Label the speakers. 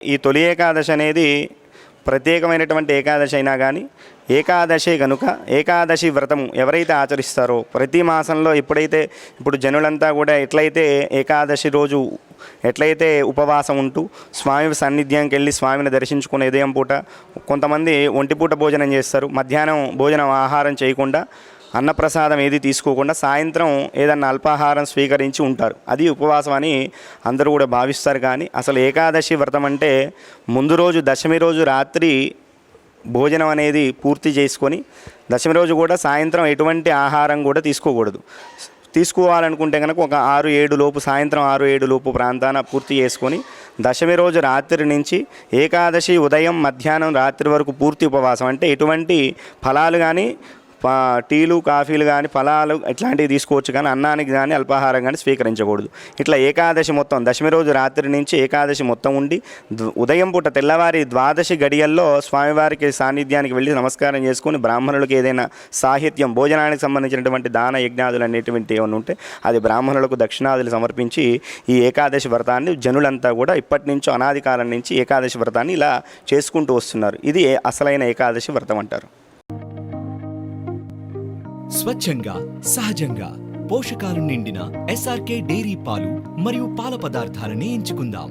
Speaker 1: ఈ తొలి ఏకాదశి అనేది ప్రత్యేకమైనటువంటి ఏకాదశి అయినా కానీ ఏకాదశి కనుక ఏకాదశి వ్రతము ఎవరైతే ఆచరిస్తారో ప్రతి మాసంలో ఇప్పుడు జనులంతా కూడా ఎట్లయితే ఏకాదశి రోజు ఎట్లయితే ఉపవాసం ఉంటూ స్వామి సన్నిధ్యానికి వెళ్ళి స్వామిని దర్శించుకునే ఉదయం పూట కొంతమంది ఒంటిపూట భోజనం చేస్తారు, మధ్యాహ్నం భోజనం ఆహారం చేయకుండా అన్నప్రసాదం ఏది తీసుకోకుండా సాయంత్రం ఏదన్నా అల్పాహారం స్వీకరించి ఉంటారు. అది ఉపవాసం అని అందరూ కూడా భావిస్తారు. కానీ అసలు ఏకాదశి వ్రతం అంటే ముందు రోజు దశమి రోజు రాత్రి భోజనం అనేది పూర్తి చేసుకొని దశమి రోజు కూడా సాయంత్రం ఎటువంటి ఆహారం కూడా తీసుకోకూడదు. తీసుకోవాలనుకుంటే కనుక ఒక 6-7 లోపు సాయంత్రం 6-7 లోపు ప్రాంతాన పూర్తి చేసుకొని దశమి రోజు రాత్రి నుంచి ఏకాదశి ఉదయం మధ్యాహ్నం రాత్రి వరకు పూర్తి ఉపవాసం, అంటే ఎటువంటి ఫలాలు కానీ టీలు కాఫీలు కానీ ఫలాలు ఇట్లాంటివి తీసుకోవచ్చు, కానీ అన్నానికి కానీ అల్పాహారం కానీ స్వీకరించకూడదు. ఇట్లా ఏకాదశి మొత్తం దశమి రోజు రాత్రి నుంచి ఏకాదశి మొత్తం ఉండి ఉదయం పూట తెల్లవారి ద్వాదశి గడియల్లో స్వామివారికి సాన్నిధ్యానికి వెళ్ళి నమస్కారం చేసుకొని బ్రాహ్మణులకు ఏదైనా సాహిత్యం భోజనానికి సంబంధించినటువంటి దాన యజ్ఞాదులు అనేటువంటి ఏమైనా ఉంటే అది బ్రాహ్మణులకు దక్షిణాదులు సమర్పించి ఈ ఏకాదశి వ్రతాన్ని జనులంతా కూడా ఇప్పటి నుంచో అనాది కాలం నుంచి ఏకాదశి వ్రతాన్ని ఇలా చేసుకుంటూ వస్తున్నారు. ఇది అసలైన ఏకాదశి వ్రతం అంటారు.
Speaker 2: స్వచ్ఛంగా సహజంగా పోషకాలు నిండిన ఎస్ఆర్కే డైరీ పాలు మరియు పాల పదార్థాలని ఎంచుకుందాం.